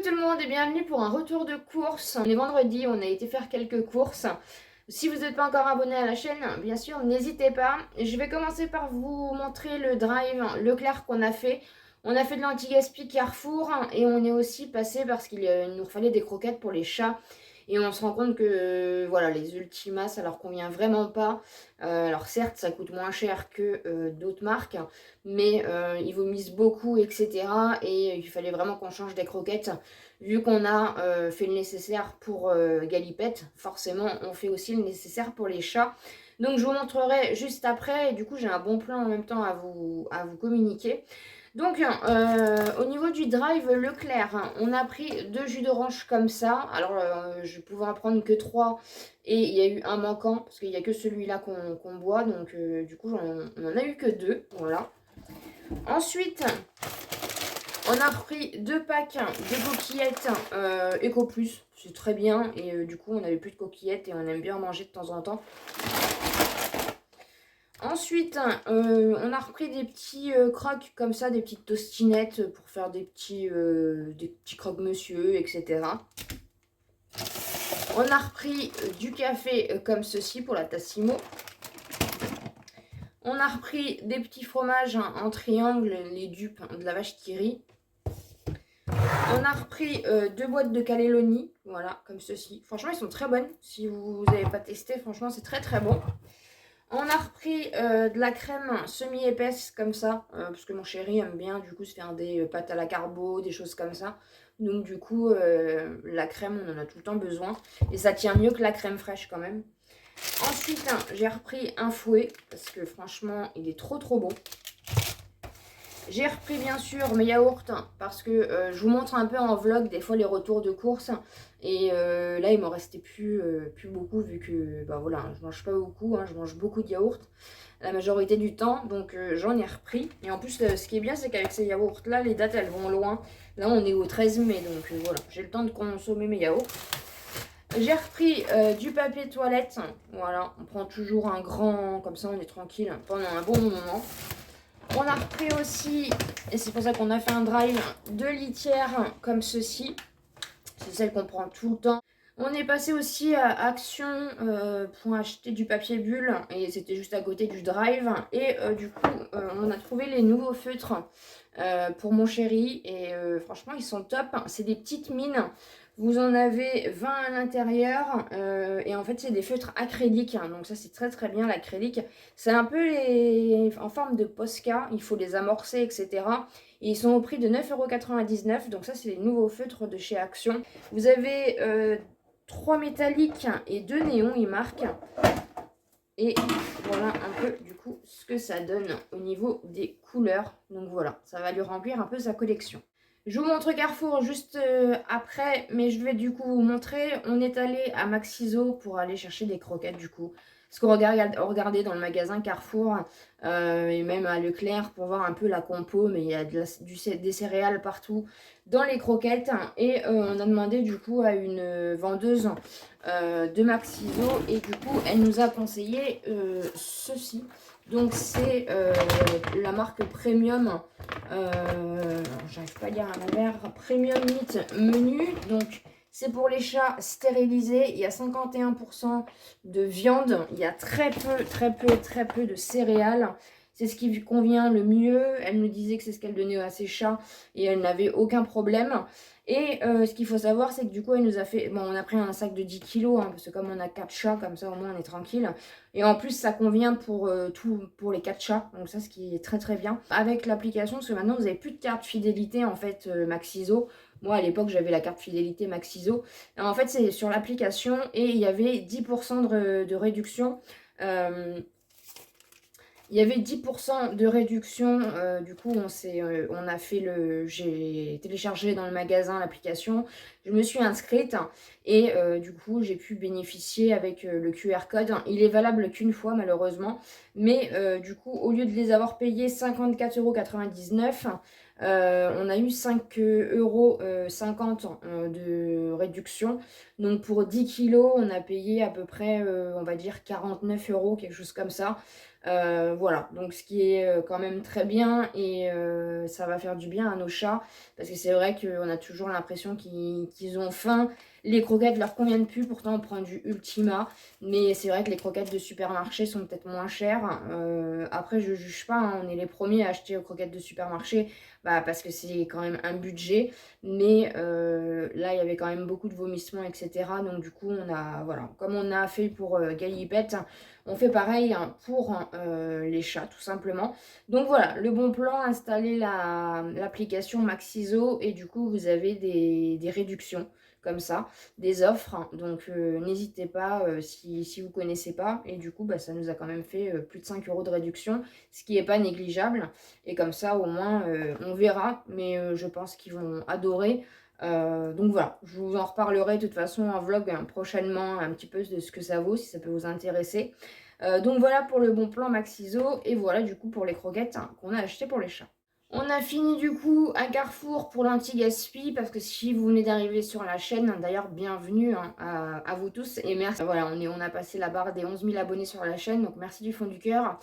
tout le monde et bienvenue pour un retour de course. On est vendredi, on a été faire quelques courses. Si vous n'êtes pas encore abonné à la chaîne, bien sûr, n'hésitez pas. Je vais commencer par vous montrer le drive Leclerc qu'on a fait. On a fait de l'anti-gaspi Carrefour et on est aussi passé parce qu'il nous fallait des croquettes pour les chats. Et on se rend compte que voilà, les Ultimas, ça leur convient vraiment pas. Alors certes, ça coûte moins cher que d'autres marques, mais ils vomissent beaucoup, etc. Et il fallait vraiment qu'on change des croquettes. Vu qu'on a fait le nécessaire pour Galipette, forcément, on fait aussi le nécessaire pour les chats. Donc je vous montrerai juste après. Et du coup, j'ai un bon plan en même temps à vous communiquer. Donc, au niveau du drive Leclerc, on a pris 2 jus d'orange comme ça. Alors, je pouvais en prendre que 3 et il y a eu un manquant parce qu'il n'y a que celui-là qu'on boit. Donc, du coup, on en a eu que 2. Voilà. Ensuite, on a repris 2 packs de coquillettes Eco Plus. C'est très bien et du coup, on n'avait plus de coquillettes et on aime bien en manger de temps en temps. Ensuite, on a repris des petits crocs comme ça, des petites tostinettes pour faire des petits croque-monsieur, etc. On a repris du café comme ceci pour la Tassimo. On a repris des petits fromages en triangle, les dupes de la vache qui rit. On a repris 2 boîtes de cannelloni, voilà, comme ceci. Franchement, ils sont très bonnes. Si vous n'avez pas testé, franchement, c'est très très bon. On a repris de la crème semi-épaisse comme ça, parce que mon chéri aime bien du coup se faire des pâtes à la carbo, des choses comme ça. Donc du coup, la crème, on en a tout le temps besoin. Et ça tient mieux que la crème fraîche quand même. Ensuite, j'ai repris un fouet, parce que franchement, il est trop trop bon. J'ai repris bien sûr mes yaourts parce que je vous montre un peu en vlog des fois les retours de course. Et là il m'en restait plus beaucoup vu que bah voilà, je mange pas beaucoup, je mange beaucoup de yaourts la majorité du temps. Donc j'en ai repris. Et en plus ce qui est bien c'est qu'avec ces yaourts là les dates elles vont loin. Là on est au 13 mai donc voilà, j'ai le temps de consommer mes yaourts. J'ai repris du papier toilette. Voilà, on prend toujours un grand, comme ça on est tranquille pendant un bon moment. On a repris aussi, et c'est pour ça qu'on a fait un drive, 2 litières comme ceci. C'est celle qu'on prend tout le temps. On est passé aussi à Action pour acheter du papier bulle. Et c'était juste à côté du drive. Et du coup, on a trouvé les nouveaux feutres pour mon chéri. Et franchement, ils sont top. C'est des petites mines. Vous en avez 20 à l'intérieur et en fait c'est des feutres acryliques, donc ça c'est très très bien l'acrylique. C'est un peu en forme de Posca, il faut les amorcer etc. Et ils sont au prix de 9,99 €, donc ça c'est les nouveaux feutres de chez Action. Vous avez 3 métalliques et 2 néons, ils marquent. Et voilà un peu du coup ce que ça donne au niveau des couleurs. Donc voilà, ça va lui remplir un peu sa collection. Je vous montre Carrefour juste après, mais je vais du coup vous montrer. On est allé à Maxiso pour aller chercher des croquettes du coup. Parce qu'on regardait dans le magasin Carrefour et même à Leclerc pour voir un peu la compo, mais il y a des céréales partout dans les croquettes. Et on a demandé du coup à une vendeuse de Maxiso et du coup elle nous a conseillé ceci. Donc c'est la marque Premium, j'arrive pas à lire à l'envers, Premium Meat Menu. Donc c'est pour les chats stérilisés, il y a 51% de viande, il y a très peu de céréales. C'est ce qui lui convient le mieux. Elle me disait que c'est ce qu'elle donnait à ses chats et elle n'avait aucun problème. Et ce qu'il faut savoir, c'est que du coup, elle nous a fait... Bon, on a pris un sac de 10 kilos, parce que comme on a 4 chats, comme ça au moins on est tranquille. Et en plus, ça convient pour pour les 4 chats. Donc ça, ce qui est très très bien. Avec l'application, parce que maintenant, vous n'avez plus de carte fidélité, en fait, Maxiso. Moi, à l'époque, j'avais la carte fidélité Maxiso. Et en fait, c'est sur l'application et il y avait 10% de réduction. Il y avait 10% de réduction, du coup on a fait j'ai téléchargé dans le magasin l'application, je me suis inscrite et du coup j'ai pu bénéficier avec le QR code. Il est valable qu'une fois malheureusement, mais du coup au lieu de les avoir payés 54,99 €, on a eu 5,50 € de réduction. Donc pour 10 kilos, on a payé à peu près, on va dire 49 €, quelque chose comme ça. Voilà, donc ce qui est quand même très bien et ça va faire du bien à nos chats parce que c'est vrai qu'on a toujours l'impression qu'ils ont faim. Les croquettes leur conviennent plus, pourtant on prend du Ultima, mais c'est vrai que les croquettes de supermarché sont peut-être moins chères. Après, je juge pas, hein, on est les premiers à acheter aux croquettes de supermarché parce que c'est quand même un budget, mais là il y avait quand même beaucoup de vomissements, etc. Donc du coup, voilà, comme on a fait pour Galipette, on fait pareil hein, pour les chats, tout simplement. Donc voilà, le bon plan, installer l'application Maxiso et du coup, vous avez des réductions comme ça, des offres. Donc n'hésitez pas si vous ne connaissez pas. Et du coup, ça nous a quand même fait plus de 5 € de réduction, ce qui n'est pas négligeable. Et comme ça, au moins, on verra. Mais je pense qu'ils vont adorer. Donc voilà, je vous en reparlerai de toute façon en vlog prochainement un petit peu de ce que ça vaut, si ça peut vous intéresser. Donc voilà pour le bon plan Maxiso et voilà du coup pour les croquettes hein, qu'on a achetées pour les chats. On a fini du coup à Carrefour pour l'anti-gaspi parce que si vous venez d'arriver sur la chaîne, d'ailleurs bienvenue hein, à vous tous et merci. Voilà, on a passé la barre des 11 000 abonnés sur la chaîne, donc merci du fond du cœur.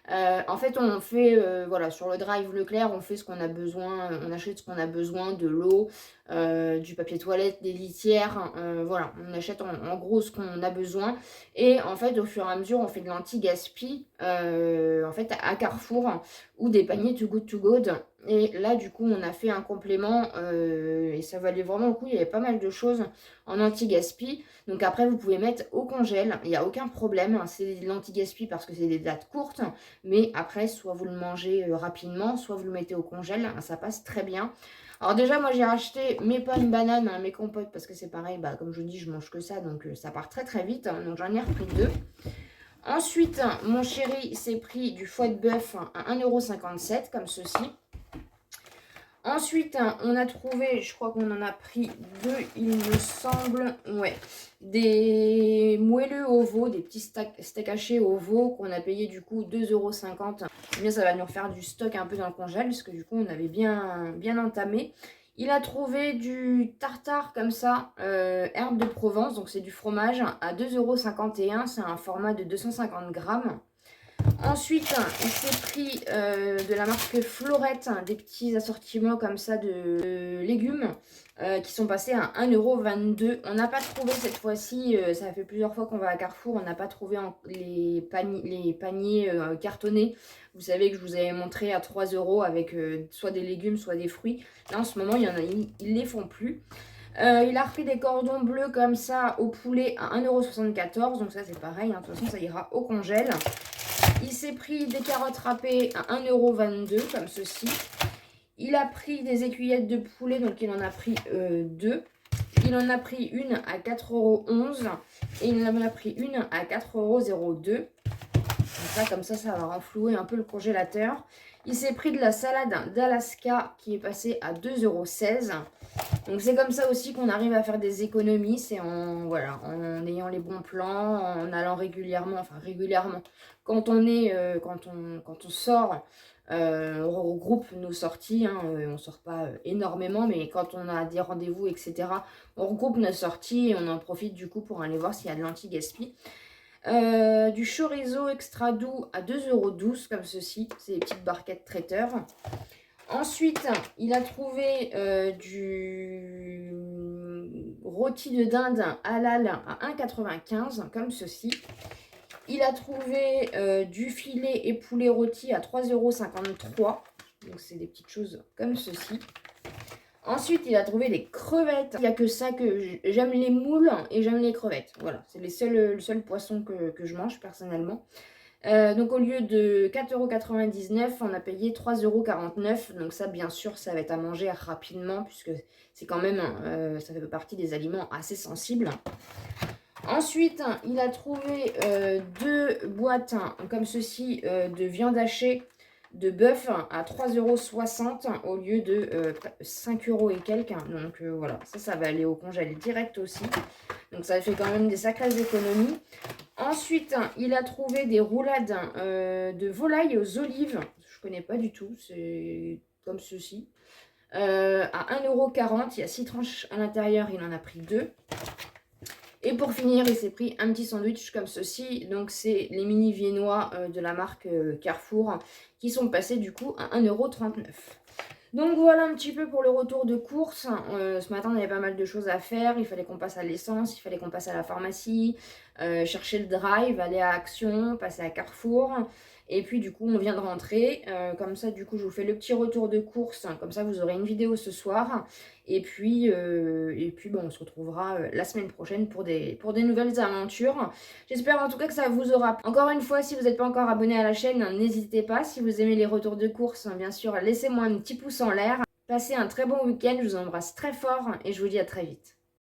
En fait, on fait, voilà, sur le drive Leclerc, on fait ce qu'on a besoin, on achète ce qu'on a besoin, de l'eau, du papier toilette, des litières, voilà, on achète en gros ce qu'on a besoin. Et en fait, au fur et à mesure, on fait de l'anti-gaspi, en fait, à Carrefour, ou des paniers Too Good To Go. Et là, du coup, on a fait un complément, et ça valait vraiment le coup, il y avait pas mal de choses en anti-gaspi. Donc après, vous pouvez mettre au congèle, il n'y a aucun problème, c'est de l'anti-gaspi parce que c'est des dates courtes. Mais après, soit vous le mangez rapidement, soit vous le mettez au congèle, ça passe très bien. Alors déjà, moi j'ai racheté mes pommes bananes, hein, mes compotes, parce que c'est pareil, comme je vous dis, je mange que ça, donc ça part très très vite. Hein, donc j'en ai repris 2. Ensuite, mon chéri s'est pris du foie de bœuf à 1,57 € comme ceci. Ensuite, on a trouvé, je crois qu'on en a pris 2, il me semble, ouais, des moelleux au veau, des petits steaks hachés au veau qu'on a payé du coup 2,50 €. Bien, ça va nous refaire du stock un peu dans le congèle parce que du coup, on avait bien entamé. Il a trouvé du tartare comme ça, herbe de Provence, donc c'est du fromage à 2,51 €, c'est un format de 250 grammes. Ensuite, il s'est pris de la marque Florette, des petits assortiments comme ça de légumes qui sont passés à 1,22 €. On n'a pas trouvé cette fois-ci, ça fait plusieurs fois qu'on va à Carrefour, on n'a pas trouvé les paniers cartonnés. Vous savez que je vous avais montré à 3 € avec soit des légumes, soit des fruits. Là, en ce moment, il y en a, ils les font plus. Il a repris des cordons bleus comme ça au poulet à 1,74 €. Donc ça, c'est pareil, hein, de toute façon, ça ira au congèle. Il s'est pris des carottes râpées à 1,22 € comme ceci. Il a pris des écuyettes de poulet, donc il en a pris 2. Il en a pris une à 4,11 € et il en a pris une à 4,02 €. Donc là, comme ça va renflouer un peu le congélateur. Il s'est pris de la salade d'Alaska qui est passée à 2,16 €. Donc c'est comme ça aussi qu'on arrive à faire des économies, c'est en ayant les bons plans, en allant régulièrement, quand on sort, on regroupe nos sorties, hein, on sort pas énormément, mais quand on a des rendez-vous, etc., on regroupe nos sorties et on en profite du coup pour aller voir s'il y a de l'anti-gaspi. Du chorizo extra doux à 2,12 € comme ceci, c'est des petites barquettes traiteur. Ensuite, il a trouvé du rôti de dinde halal à 1,95 € comme ceci. Il a trouvé du filet et poulet rôti à 3,53 €. Donc c'est des petites choses comme ceci. Ensuite, il a trouvé des crevettes. Il n'y a que ça que j'aime, les moules et j'aime les crevettes. Voilà, c'est le seul poisson que je mange personnellement. Donc au lieu de 4,99 €, on a payé 3,49 €. Donc ça, bien sûr, ça va être à manger rapidement puisque c'est quand même, ça fait partie des aliments assez sensibles. Ensuite, il a trouvé 2 boîtes comme ceci de viande hachée de bœuf à 3,60 € au lieu de 5 € et quelques. Donc voilà, ça va aller au congèle direct aussi. Donc ça fait quand même des sacrées économies. Ensuite, il a trouvé des roulades de volaille aux olives. Je ne connais pas du tout, c'est comme ceci. À 1,40 €, il y a 6 tranches à l'intérieur, il en a pris 2. Et pour finir, il s'est pris un petit sandwich comme ceci. Donc c'est les mini viennois de la marque Carrefour qui sont passés du coup à 1,39 €. Donc voilà un petit peu pour le retour de course. Ce matin, on avait pas mal de choses à faire. Il fallait qu'on passe à l'essence, il fallait qu'on passe à la pharmacie, chercher le drive, aller à Action, passer à Carrefour. Et puis du coup, on vient de rentrer. Comme ça, du coup, je vous fais le petit retour de course. Comme ça, vous aurez une vidéo ce soir. Et puis bon, on se retrouvera la semaine prochaine pour des nouvelles aventures. J'espère en tout cas que ça vous aura plu. Encore une fois, si vous n'êtes pas encore abonné à la chaîne, n'hésitez pas. Si vous aimez les retours de course, bien sûr, laissez-moi un petit pouce en l'air. Passez un très bon week-end, je vous embrasse très fort et je vous dis à très vite.